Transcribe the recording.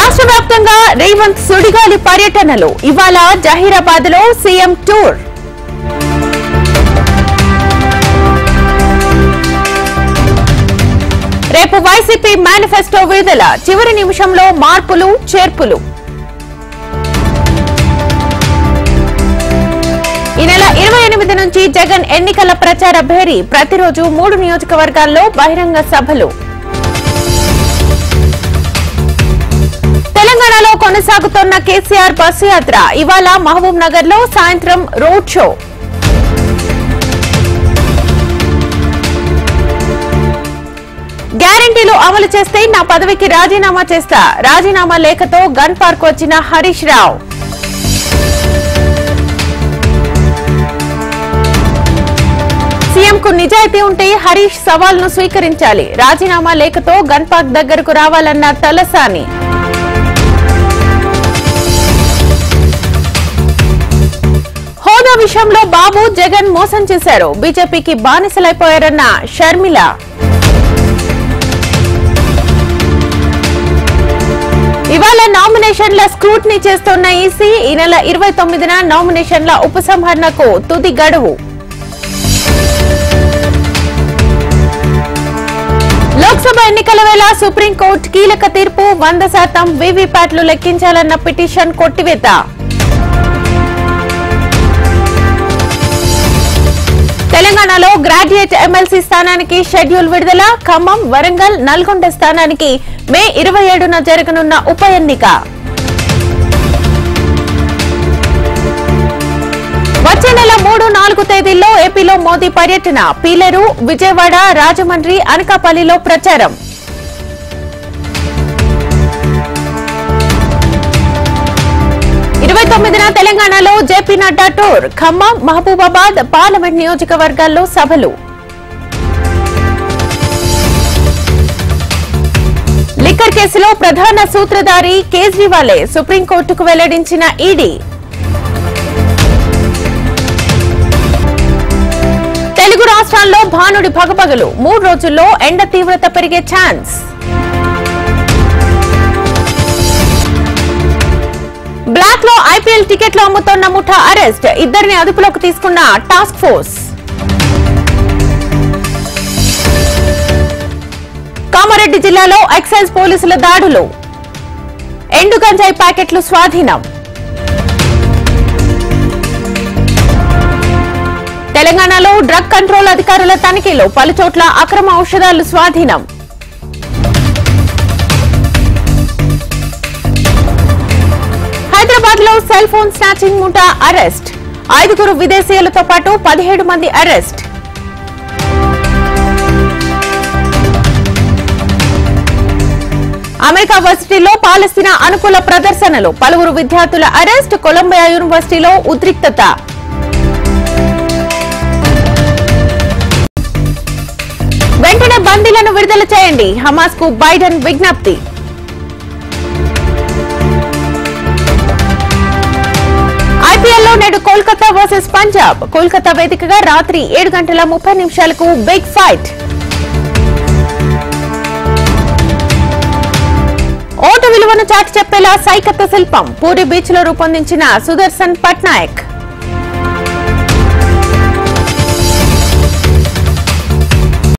రాష్ట్ర వ్యాప్తంగా రేవంత్ సుడిగాలి పర్యటనలు. ఇవాళ జహీరాబాద్ లో సీఎం టూర్. రేపు వైసీపీ మేనిఫెస్టో విడుదల. చివరి నిమిషంలో మార్పులు చేర్పులు. ఈ నెల 28 నుంచి జగన్ ఎన్నికల ప్రచార భేరీ. ప్రతిరోజు 3 నియోజకవర్గాల్లో బహిరంగ సభలు. తెలంగాణలో కొనసాగుతున్న కేసీఆర్ బస్సు యాత్ర. ఇవాళ మహబూబ్ నగర్ లో సాయంత్రం రోడ్ షో. గ్యారంటీలు అమలు చేస్తే నా పదవికి రాజీనామా చేస్తా. రాజీనామా లేఖతో గన్ పార్క్ వచ్చిన హరీష్ రావు. సీఎంకు నిజాయితీ ఉంటే హరీష్ సవాల్ను స్వీకరించాలి. రాజీనామా లేఖతో గన్ పార్క్ దగ్గరకు రావాలన్న తలసాని. హోదా విషయంలో బాబు జగన్ మోసం చేశారు. బీజేపీకి బానిసలైపోయారన్న షర్మిల. ఇవాళ నామినేషన్ల స్క్రూటినీ చేస్తున్న ఈసీ. ఈ నెల 29న నామినేషన్ల ఉపసంహరణకు తుది గడువు. లోక్సభ ఎన్నికల వేళ సుప్రీంకోర్టు కీలక తీర్పు. 100% వీవీప్యాట్లు లెక్కించాలన్న పిటిషన్ కొట్టివేత. తెలంగాణలో గ్రాడ్యుయేట్ ఎమ్మెల్సీ స్థానానికి షెడ్యూల్ విడుదల. ఖమ్మం, వరంగల్, నల్గొండ స్థానానికి మే 27న జరగనున్న ఉప ఎన్నిక. వచ్చే నెల 3, 4 తేదీల్లో ఏపీలో మోదీ పర్యటన. పీలేరు, విజయవాడ, రాజమండ్రి, అనకాపల్లిలో ప్రచారం. తెలంగాణలో JP Nadda tour. Khammam, Mahabubabad, parliament నియోజకవర్గాల్లో సభలు. లిక్కర్ కేసులో ప్రధాన సూత్రధారి కేజ్రీవాలే. సుప్రీంకోర్టుకు వెల్లడించిన ఈడీ. తెలుగు రాష్ట్రాల్లో భానుడి భగభగలు. 3 రోజుల్లో ఎండ తీవ్రత పెరిగే ఛాన్స్. బ్లాక్ లో ఐపీఎల్ టికెట్లు అమ్ముతోన్న ముఠా అరెస్ట్. 2 అదుపులోకి తీసుకున్న టాస్క్ ఫోర్స్. కామారెడ్డి జిల్లాలో ఎక్సైజ్ పోలీసుల దాడులు. ఎండు గంజాయి ప్యాకెట్లు స్వాధీనం. తెలంగాణలో డ్రగ్ కంట్రోల్ అధికారుల తనిఖీలో పలుచోట్ల అక్రమ ఔషధాలు స్వాధీనం. హైదరాబాద్ లో సెల్ ఫోన్ స్నాచింగ్ ముఠా అరెస్ట్. 5 విదేశీయులతో పాటు 17 మంది అరెస్ట్. అమెరికా వర్సిటీలో పాలస్తీనా అనుకూల ప్రదర్శనలు. పలువురు విద్యార్థుల అరెస్ట్. కొలంబియా యూనివర్సిటీలో ఉద్రిక్తత. వెంటనే బందీలను విడుదల చేయండి. హమాస్ కు బైడెన్ విజ్ఞప్తి. ఐపీఎల్లో నేడు కోల్కతా వర్సెస్ పంజాబ్. కోల్కతా వేదికగా రాత్రి 7:30 బిగ్ ఫైట్. ఓటు విలువను చాటి చెప్పేలా సైకత్త శిల్పం. పూరి బీచ్ లో రూపొందించిన సుదర్శన్ పట్నాయక్.